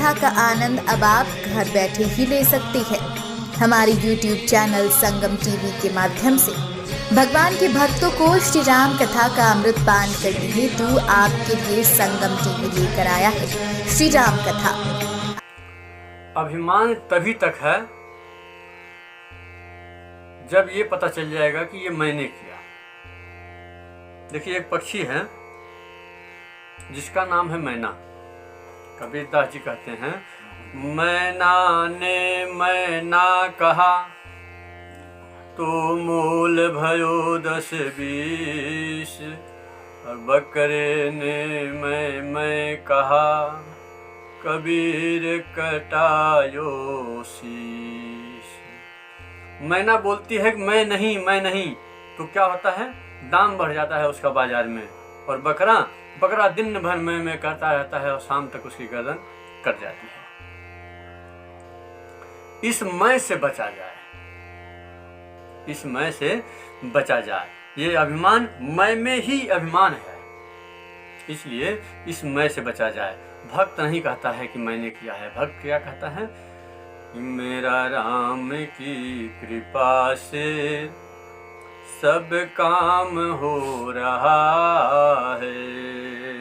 कथा का आनंद अब आप घर बैठे ही ले सकते हैं। हमारे YouTube चैनल संगम टीवी के माध्यम से भगवान के भक्तों को श्री राम कथा का अमृत पान करने हेतु आपके लिए संगम टीवी लेकर आया है श्री राम कथा। अभिमान तभी तक है जब ये पता चल जाएगा कि ये मैंने किया। देखिए, एक पक्षी है जिसका नाम है मैना। कबीरदास जी कहते हैं, मैना ने मैना कहा तो मूल भयो 10-20, और बकरे ने मैं कहा कबीर कटायो शीश। मैना बोलती है कि मैं नहीं, तो क्या होता है, दाम बढ़ जाता है उसका बाजार में। और बकरा दिन भर में करता रहता है और शाम तक उसकी गर्दन कट जाती है। इस मैं से बचा जाए, इस मैं से बचा जाए। ये अभिमान मैं में ही अभिमान है, इसलिए इस मैं से बचा जाए। भक्त नहीं कहता है कि मैंने किया है। भक्त क्या कहता है, मेरा राम की कृपा से सब काम हो रहा है,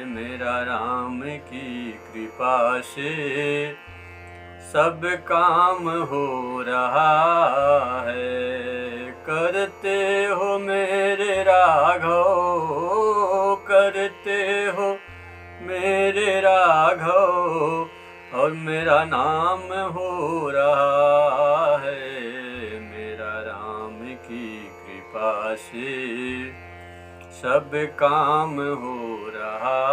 मेरा राम की कृपा से सब काम हो रहा है। करते हो मेरे राघव, करते हो मेरे राघव, और मेरा नाम हो रहा है, मेरा राम की कृपा से सब काम हो रहा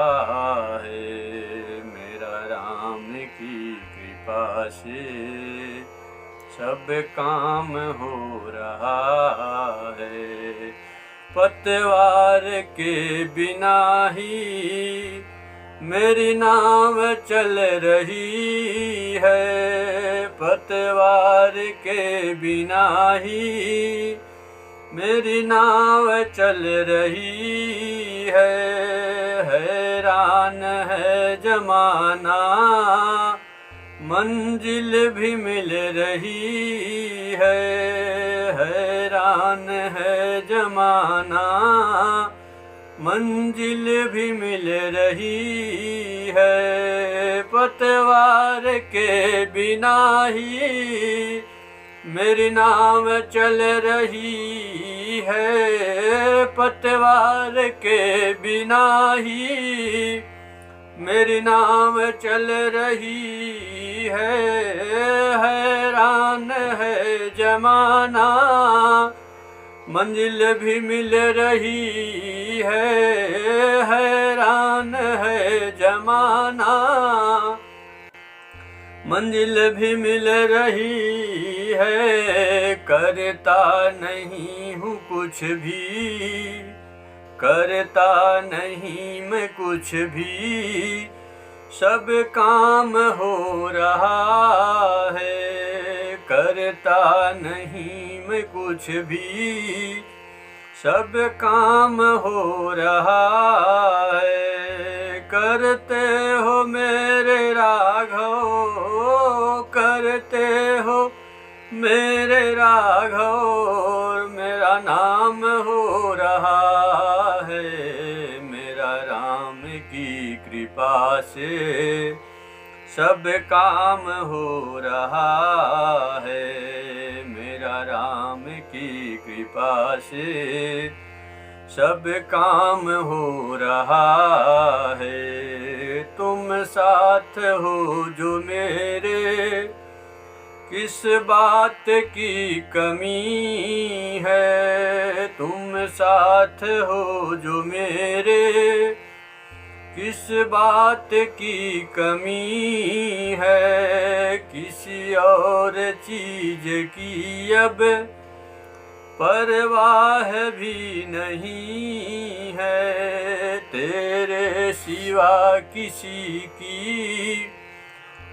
है, मेरा राम की कृपा से सब काम हो रहा है। पतवार के बिना ही मेरी नाव चल रही है, पतवार के बिना ही मेरी नाव चल रही है। हैरान है जमाना मंजिल भी मिल रही है, हैरान है जमाना मंजिल भी मिल रही है। पतवार के बिना ही मेरी नाव चल रही है, पतवार के बिना ही मेरी नाव चल रही है। हैरान है जमाना मंजिल भी मिल रही है, हैरान है जमाना मंजिल भी मिल रही है। करता नहीं हूँ कुछ भी, करता नहीं मैं कुछ भी, सब काम हो रहा है। करता नहीं मैं कुछ भी, सब काम हो रहा है। करते हो मेरे राघव, करते हो मेरे राघव, मेरा नाम हो रहा है, मेरा राम की कृपा से सब काम हो रहा है, मेरा राम की कृपा से सब काम हो रहा है। तुम साथ हो जो मेरे, किस बात की कमी है। तुम साथ हो जो मेरे, किस बात की कमी है। किसी और चीज की अब परवाह भी नहीं है, तेरे सिवा किसी की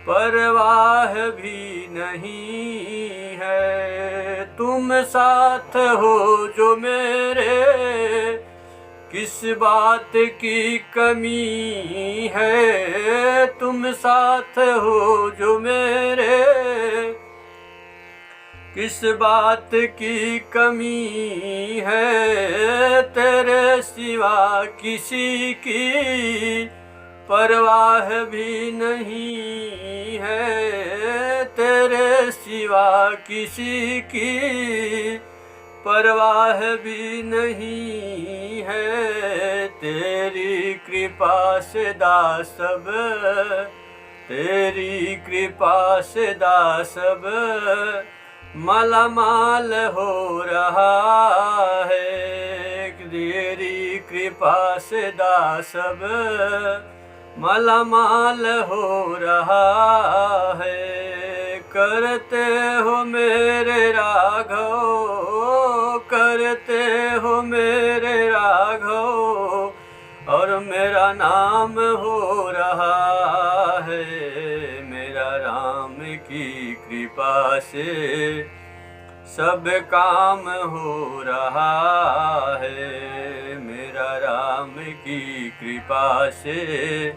परवाह भी नहीं है। तुम साथ हो जो मेरे, किस बात की कमी है, तुम साथ हो जो मेरे। किस बात की कमी है, तेरे सिवा किसी की परवाह भी नहीं है। तेरे सिवा किसी की परवाह भी नहीं है। तेरी कृपा से दास सब, तेरी कृपा से दास सब मालामाल हो रहा है। तेरी कृपा से दास सब मालामाल हो रहा है। करते हो मेरे राघव, करते हो मेरे राघव, और मेरा नाम हो रहा है। मेरा राम की कृपा से सब काम हो रहा है। मेरा राम की कृपा से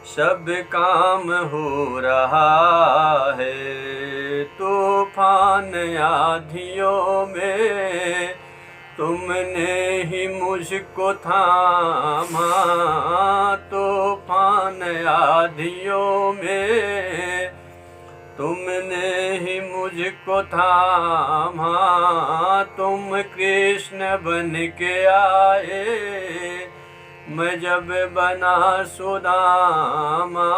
सब काम हो रहा है। तूफान आँधियों में तुमने ही मुझको थामा। तूफान आँधियों में तुमने ही मुझको थामा। तुम कृष्ण बन के आए, मैं जब बना सुदामा।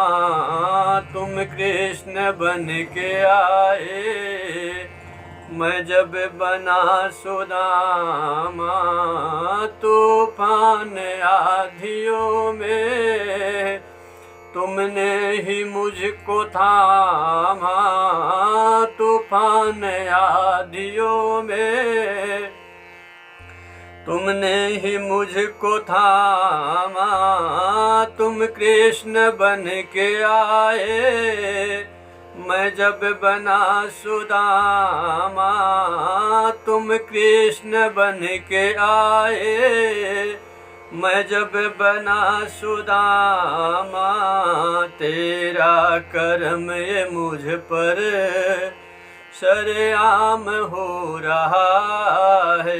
तुम कृष्ण बन के आए, मैं जब बना सुदामा। तूफान आँधियों में तुमने ही मुझको थामा। तूफान आँधियों में तुमने ही मुझको थामा। तुम कृष्ण बन के आए, मैं जब बना सुदामा। तुम कृष्ण बन के आए, मैं जब बना सुदामा। तेरा करम ये मुझ पर सरेआम हो रहा है।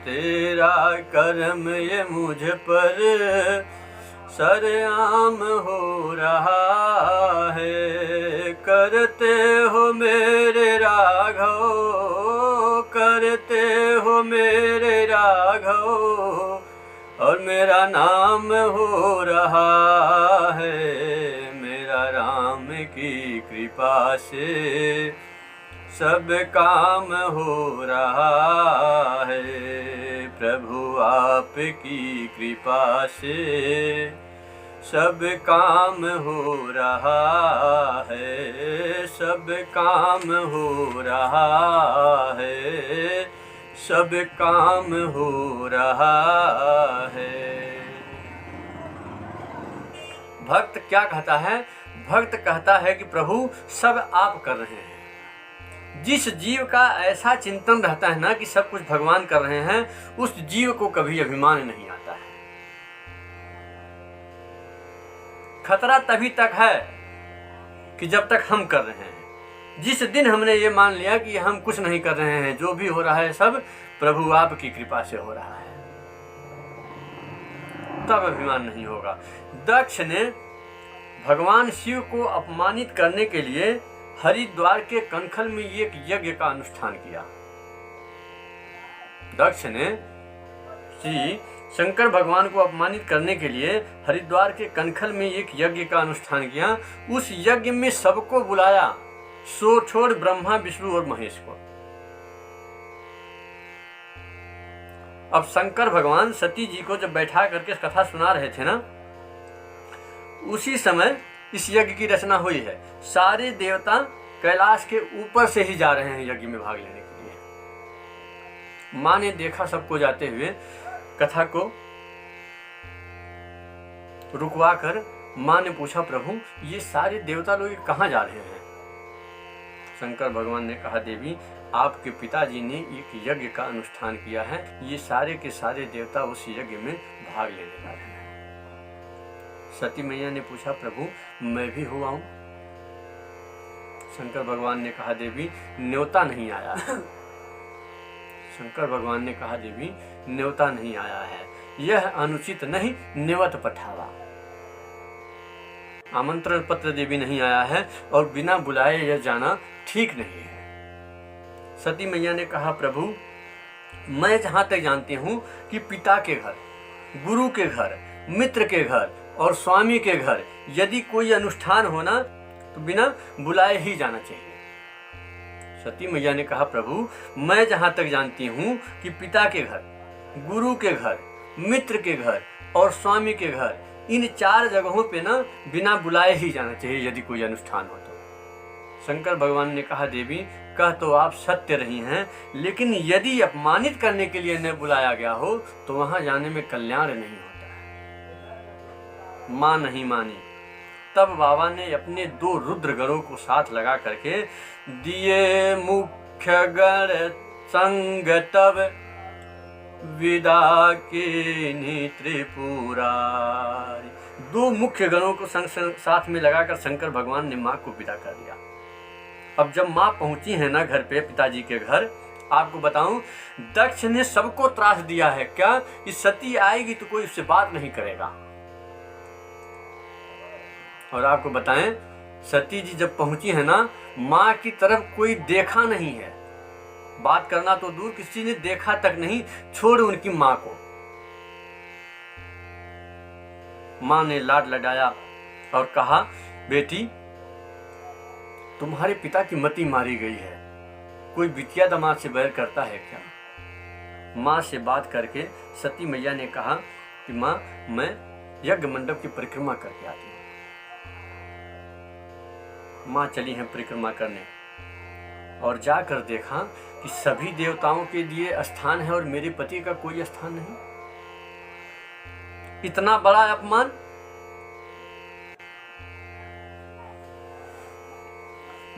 तेरा करम ये मुझ पर सरेआम हो रहा है। करते हो मेरे राघव, करते हो मेरे राघव, और मेरा नाम हो रहा है। मेरा राम की कृपा से सब काम हो रहा है। प्रभु आपकी कृपा से सब काम हो रहा है। सब काम हो रहा है। सब काम हो रहा है। भक्त क्या कहता है? भक्त कहता है कि प्रभु सब आप कर रहे हैं। जिस जीव का ऐसा चिंतन रहता है ना कि सब कुछ भगवान कर रहे हैं, उस जीव को कभी अभिमान नहीं आता है। खतरा तभी तक है कि जब तक हम कर रहे हैं। जिस दिन हमने ये मान लिया कि हम कुछ नहीं कर रहे हैं, जो भी हो रहा है सब प्रभु आपकी कृपा से हो रहा है, तब अभिमान नहीं होगा। दक्ष ने भगवान शिव को अपमानित करने के लिए हरिद्वार के कनखल में एक यज्ञ का अनुष्ठान किया। दक्ष ने श्री शंकर भगवान को अपमानित करने के लिए हरिद्वार के कनखल में एक यज्ञ का अनुष्ठान किया। उस यज्ञ में सबको बुलाया, सो छोड़ ब्रह्मा, विष्णु और महेश को। अब शंकर भगवान सती जी को जब बैठा करके कथा सुना रहे थे ना, उसी समय इस यज्ञ की रचना हुई है। सारे देवता कैलाश के ऊपर से ही जा रहे हैं यज्ञ में भाग लेने के लिए। माँ ने देखा सबको जाते हुए, कथा को रुकवा कर माँ ने पूछा, प्रभु ये सारे देवता लोग कहाँ जा रहे हैं? शंकर भगवान ने कहा, देवी आपके पिताजी ने एक यज्ञ का अनुष्ठान किया है, ये सारे के सारे देवता उस यज्ञ में भाग लेने वाले हैं। सती मैया ने पूछा, प्रभु मैं भी हुआ हूं? शंकर भगवान ने कहा, देवी न्योता नहीं आया है। शंकर भगवान ने कहा, देवी न्योता नहीं आया है, यह अनुचित नहीं, नेवत पठावा। आमंत्रण पत्र देवी नहीं आया है और बिना बुलाए यह जाना ठीक नहीं है। सती मैया ने कहा, प्रभु मैं जहां तक जानती हूं कि पिता के घर, गुरु के घर, मित्र के घर और स्वामी के घर यदि कोई अनुष्ठान होना तो बिना बुलाए ही जाना चाहिए। सती मैया ने कहा, प्रभु मैं जहां तक जानती हूं कि पिता के घर, गुरु के घर, मित्र के घर और स्वामी के घर, इन 4 जगहों पे ना बिना बुलाए ही जाना चाहिए यदि कोई अनुष्ठान हो तो। शंकर भगवान ने कहा, देवी कह तो आप सत्य रही हैं, लेकिन यदि अपमानित करने के लिए न बुलाया गया हो तो वहां जाने में कल्याण नहीं होता है। मां नहीं मानी। तब बाबा ने अपने 2 रुद्रगणों को साथ लगा करके दिए मुख्य गण संग तब विदा की त्रिपुरारी। 2 मुख्य गणों को साथ में लगाकर शंकर भगवान ने माँ को विदा कर दिया। अब जब माँ पहुंची है ना घर पे, पिताजी के घर, आपको बताऊं दक्ष ने सबको त्रास दिया है। क्या कि सती आएगी तो कोई उससे बात नहीं करेगा। और आपको बताएं सती जी जब पहुंची है ना, माँ की तरफ कोई देखा नहीं है। बात करना तो दूर, किसी ने देखा तक नहीं, छोड़ उनकी माँ को। माँ ने लाड लडाया और कहा, बेटी तुम्हारे पिता की मति मारी गई है, कोई बिटिया दामाद से बैर करता है क्या? माँ से बात करके सती मैया ने कहा कि माँ मैं यज्ञ मंडप की परिक्रमा करके आती हूँ। माँ चली हैं परिक्रमा करने और जाकर देखा कि सभी देवताओं के लिए स्थान है और मेरे पति का कोई स्थान नहीं। इतना बड़ा अपमान।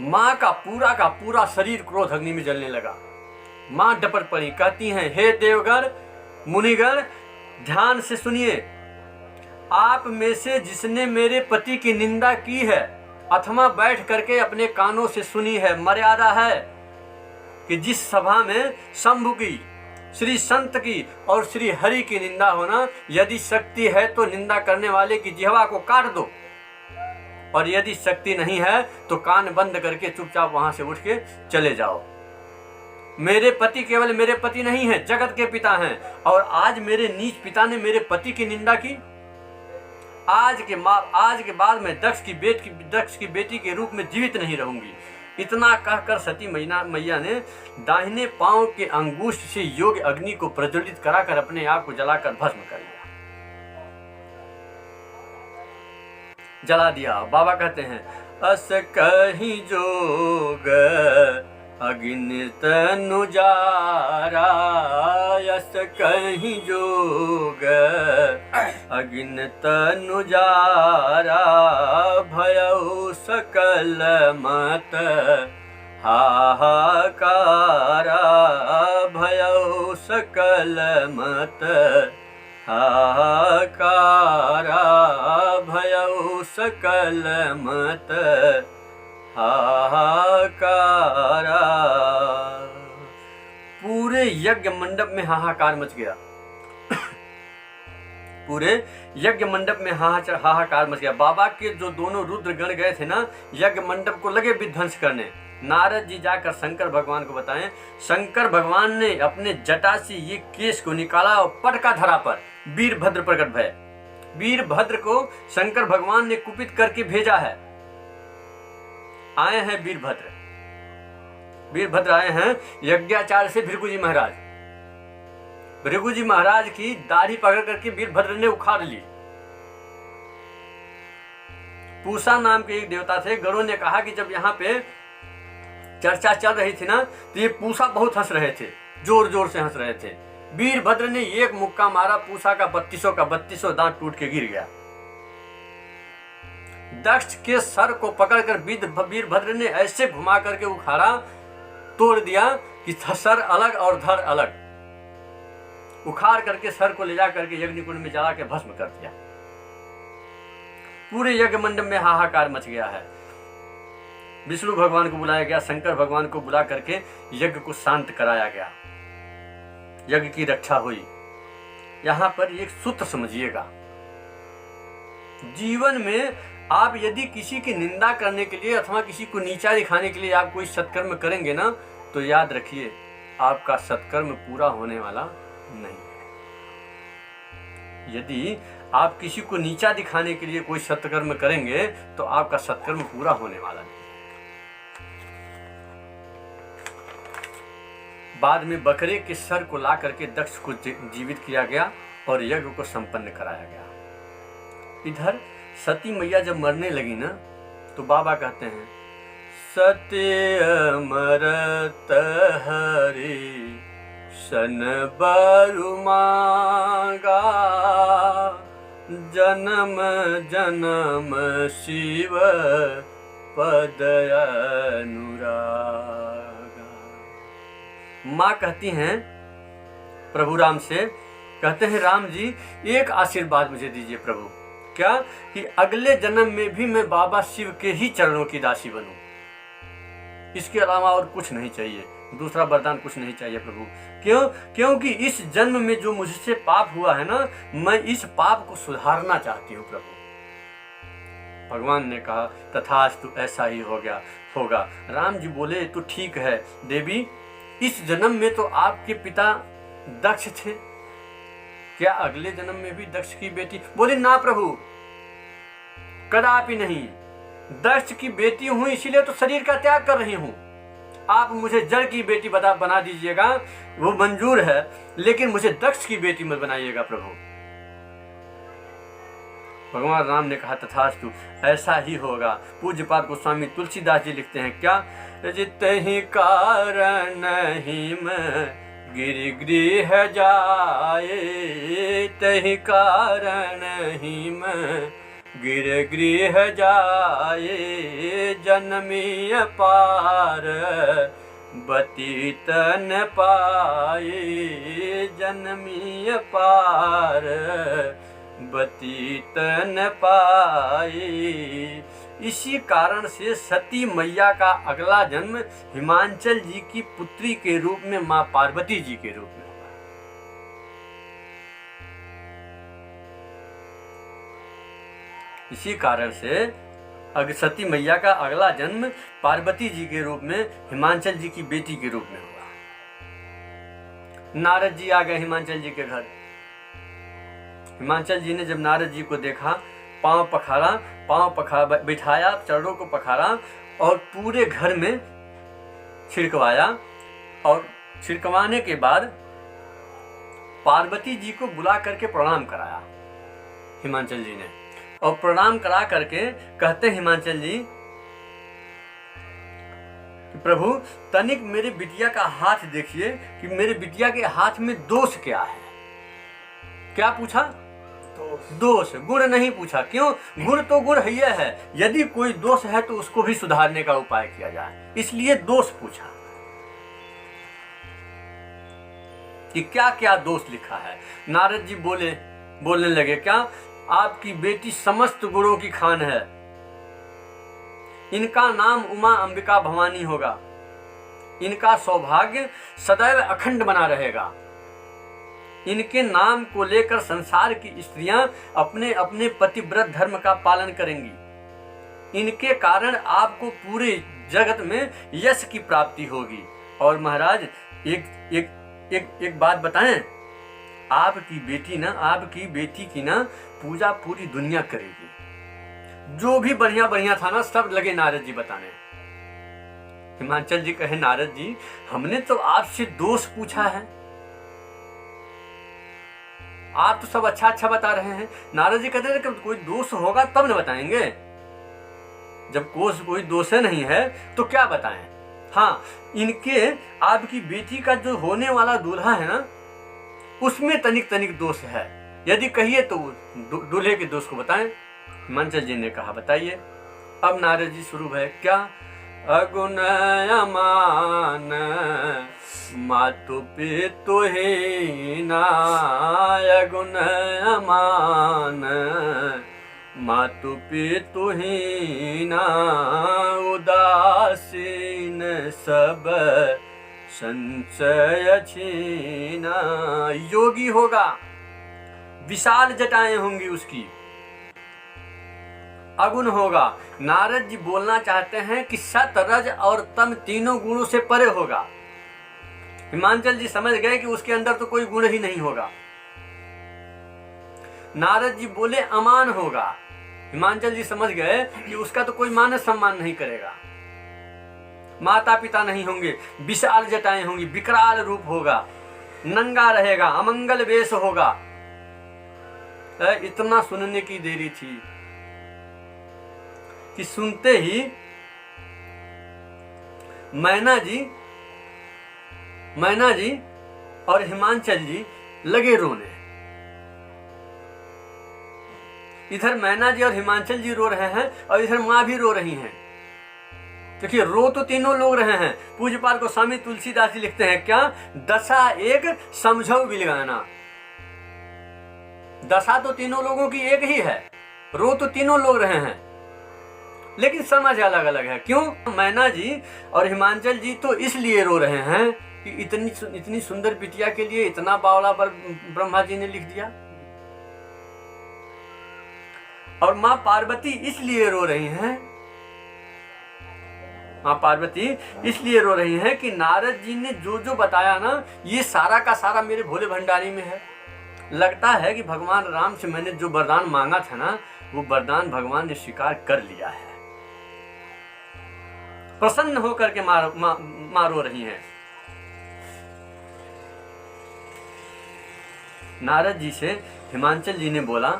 माँ का पूरा शरीर क्रोध अग्नि में जलने लगा। माँ डपट पड़ी, कहती हैं, हे देवगण मुनिगण ध्यान से सुनिए, आप में से जिसने मेरे पति की निंदा की है अथवा बैठ करके अपने कानों से सुनी है, मर्यादा है कि जिस सभा में शंभु की, श्री संत की और श्री हरि की निंदा होना, यदि शक्ति है तो निंदा करने वाले की जिह्वा को काट दो, और यदि शक्ति नहीं है तो कान बंद करके चुपचाप वहां से उठ के चले जाओ। मेरे पति केवल मेरे पति नहीं है, जगत के पिता हैं, और आज मेरे नीच पिता ने मेरे पति की निंदा की। आज के बाद मैं दक्ष की बेटी के रूप में जीवित नहीं रहूंगी। इतना कहकर सती मैया ने दाहिने पांव के अंगूष्ठ से योग्य अग्नि को प्रज्वलित कराकर अपने आप को जलाकर भस्म कर लिया, जला दिया। बाबा कहते हैं, अस कहीं जोग अग्नि तनु जारा, अस कहीं जोग अग्नि तनु जारा, भयउ सकल मत हाहाकारा, भयउ सकल मत हाहाकारा, भयउ सकल मत हाहाकारा। पूरे यज्ञ मंडप में हाहाकार मच गया। पूरे यज्ञ मंडप में हाहाकार मच गया। बाबा के जो दोनों रुद्रगण गए थे ना यज्ञ मंडप को, लगे विध्वंस करने। नारद जी जाकर शंकर भगवान को बताएं। शंकर भगवान ने अपने जटा से ये केश को निकाला और पटका धरा पर वीरभद्र प्रकट भय। वीरभद्र को शंकर भगवान ने कुपित करके भेजा है। आए हैं वीरभद्र आए हैं यज्ञाचार्य से भृगु जी महाराज। भृगु जी महाराज की दाढ़ी पकड़ करके वीरभद्र ने उखाड़ ली। पूषा नाम के एक देवता थे। गरुड़ ने कहा कि जब यहाँ पे चर्चा चल रही थी ना तो ये पूषा बहुत हंस रहे थे, जोर जोर से हंस रहे थे। वीरभद्र ने एक मुक्का मारा, पूषा का 32 का 32 दांत टूट के गिर गया। दक्ष के सर को पकड़कर वीरभद्र ने ऐसे घुमा करके उखाड़ा, तोड़ दिया कि सर अलग और धड़ अलग। उखाड़ करके सर को ले जा करके यज्ञकुंड में जला के भस्म कर दिया। पूरे यज्ञ मंडप में हाहाकार मच गया है। विष्णु भगवान को बुलाया गया, शंकर भगवान को बुला करके यज्ञ को शांत कराया गया, यज्ञ की रक्षा हुई। यहां पर एक सूत्र समझिएगा, जीवन में आप यदि किसी की निंदा करने के लिए अथवा किसी को नीचा दिखाने के लिए आप कोई सत्कर्म करेंगे ना, तो याद रखिए आपका सत्कर्म पूरा होने वाला नहीं है। यदि आप किसी को नीचा दिखाने के लिए कोई सत्कर्म करेंगे तो आपका सत्कर्म पूरा होने वाला नहीं है। बाद में बकरे के सर को ला करके दक्ष को जीवित किया गया और यज्ञ को संपन्न कराया गया। इधर सती मैया जब मरने लगी ना, तो बाबा कहते हैं, सत्य अमरत हरि सन बरु मांगा, जन्म जन्म शिव पद अनुरागा। माँ कहती हैं प्रभु राम से, कहते हैं राम जी एक आशीर्वाद मुझे दीजिए प्रभु, क्या कि अगले जन्म में भी मैं बाबा शिव के ही चरणों की दासी बनूं, इसके अलावा और कुछ नहीं चाहिए, दूसरा वरदान कुछ नहीं चाहिए प्रभु। क्यों? क्योंकि इस जन्म में जो मुझसे पाप हुआ है ना, मैं इस पाप को सुधारना चाहती हूँ प्रभु। भगवान ने कहा तथास्तु, ऐसा ही हो गया होगा। राम जी बोले तो ठीक है देवी, इस जन्म में तो आपके पिता दक्ष थे, क्या अगले जन्म में भी दक्ष की बेटी? बोले ना प्रभु, कदापि नहीं, दक्ष की बेटी हूं इसीलिए तो शरीर का त्याग कर रही हूं। आप मुझे जड़ की बेटी बना दीजिएगा, वो मंजूर है, लेकिन मुझे दक्ष की बेटी मत बनाइएगा प्रभु। भगवान राम ने कहा तथास्तु, ऐसा ही होगा। पूज्यपाद गोस्वामी तुलसीदास जी लिखते हैं क्या, जितहि कारण ही में गिरिगृह जाए, तहि कारण ही में गिरगृह जाए, जन्मी पार बतीत न पाए, जन्मी पार बतीत न पाए। इसी कारण से सती मैया का अगला जन्म हिमांचल जी की पुत्री के रूप में मां पार्वती जी के रूप में। इसी कारण से सती मैया का अगला जन्म पार्वती जी के रूप में, हिमांचल जी की बेटी के रूप में हुआ। नारद जी आ गए हिमांचल जी के घर। हिमांचल जी ने जब नारद जी को देखा, पांव पखारा, बिठाया, चरणों को पखारा और पूरे घर में छिड़कवाया, और छिड़कवाने के बाद पार्वती जी को बुला करके प्रणाम कराया हिमांचल जी ने। और प्रणाम करा करके कहते हिमांचल जी कि प्रभु तनिक मेरे बिटिया का हाथ देखिए कि मेरे बिटिया के हाथ में दोष क्या है। क्या पूछा? दोष, गुण नहीं पूछा। क्यों? गुण तो गुण ही है, यदि कोई दोष है तो उसको भी सुधारने का उपाय किया जाए, इसलिए दोष पूछा कि क्या क्या दोष लिखा है। नारद जी बोलने लगे, क्या आपकी बेटी समस्त गुणों की खान है, इनका नाम उमा अंबिका भवानी होगा, इनका सौभाग्य सदैव अखंड बना रहेगा, इनके नाम को लेकर संसार की स्त्रियां अपने अपने पतिव्रत धर्म का पालन करेंगी, इनके कारण आपको पूरे जगत में यश की प्राप्ति होगी। और महाराज एक बात बताएं, आपकी बेटी की ना पूजा पूरी दुनिया करेगी। जो भी बढ़िया बढ़िया था ना, सब लगे नारद जी बताने। हिमांचल जी कहे, नारद जी हमने तो आपसे दोष पूछा है, आप तो सब अच्छा अच्छा बता रहे हैं। नारद जी कहते हैं कि कोई दोष होगा तब न बताएंगे, जब कोई दोष नहीं है तो क्या बताएं। हाँ, इनके आपकी बेटी का जो होने वाला दूल्हा है ना, उसमें तनिक दोष है, यदि कहिए तो दूल्हे के दोष को बताएं। हिमांचल जी ने कहा बताइए। अब नारद जी शुरू है क्या? अगुण अमान मातु पितु हीना, अगुण अमान मातु पितु हीना, उदासीन सब संशय छीना। योगी होगा, विशाल जटाएं होंगी उसकी, अगुण होगा। नारद जी बोलना चाहते हैं कि सत रज और तम तीनों गुणों से परे होगा। हिमांचल जी समझ गए कि उसके अंदर तो कोई गुण ही नहीं होगा। नारद जी बोले अमान होगा। हिमांचल जी समझ गए कि उसका तो कोई मान सम्मान नहीं करेगा। माता पिता नहीं होंगे, विशाल जटाएं होंगी, विकराल रूप होगा, नंगा रहेगा, अमंगल वेश होगा। इतना सुनने की देरी थी कि सुनते ही मैना जी और हिमांचल जी लगे रोने। इधर मैना जी और हिमांचल जी रो रहे हैं और इधर माँ भी रो रही हैं। देखिए, रो तो तीनों लोग रहे हैं। पूज्यपाल गोस्वामी तुलसीदास जी लिखते हैं क्या? दशा एक समझो बिलगाना। दशा तो तीनों लोगों की एक ही है, रो तो तीनों लोग रहे हैं, लेकिन समझ अलग अलग है। क्यों? मैना जी और हिमांचल जी तो इसलिए रो रहे हैं कि इतनी सुंदर बिटिया के लिए इतना बावला पर ब्रह्मा जी ने लिख दिया। और माँ पार्वती इसलिए रो रही हैं, माँ पार्वती इसलिए रो रही हैं कि नारद जी ने जो जो बताया ना, ये सारा का सारा मेरे भोले भंडारी में है। लगता है कि भगवान राम से मैंने जो वरदान मांगा था ना, वो वरदान भगवान ने स्वीकार कर लिया है। प्रसन्न होकर के माँ रो रही हैं। नारद जी से हिमांचल जी ने बोला,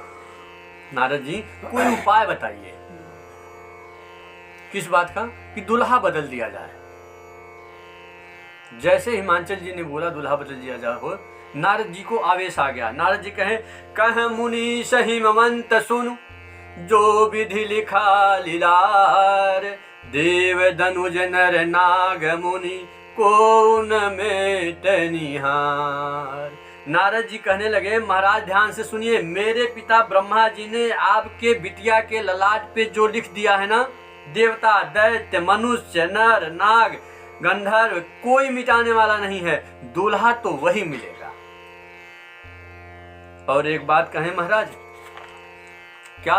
नारद जी कोई उपाय बताइए। किस बात का? कि दुल्हा बदल दिया जाए। जैसे हिमांचल जी ने बोला दुल्हा बदल दिया जाए हो, नारद जी को आवेश आ गया। नारद जी कह मुनि सही ममंत सुन, जो विधि लिखा लीलार, देव धनुज नर नाग मुनि कौन में निहार। नारद जी कहने लगे, महाराज ध्यान से सुनिए, मेरे पिता ब्रह्मा जी ने आपके बिटिया के ललाट पे जो लिख दिया है ना, देवता दैत्य मनुष्य नर नाग गंधर्व कोई मिटाने वाला नहीं है। दूल्हा तो वही मिलेगा। और एक बात कहें महाराज, क्या?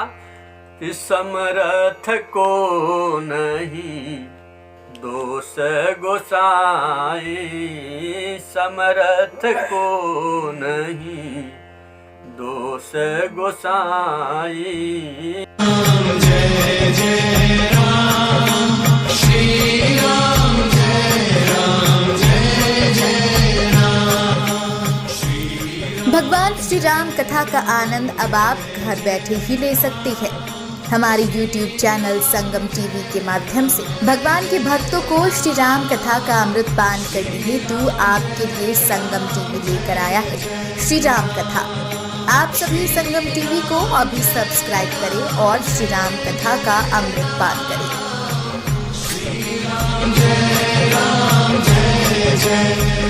इस समर्थ को नहीं दोष गोसाई, समर्थ को नहीं दोष गोसाई। जय जय राम श्री राम, जय राम जय जय राम श्री। भगवान श्री राम कथा का आनंद अब आप घर बैठे ही ले सकते हैं। हमारे YouTube चैनल संगम टीवी के माध्यम से भगवान के भक्तों को श्री राम कथा का अमृत पान करने हेतु आपके लिए संगम टीवी लेकर आया है श्री राम कथा। आप सभी संगम टीवी को अभी सब्सक्राइब करें और श्री राम कथा का अमृत पान करें। जय राम जय जय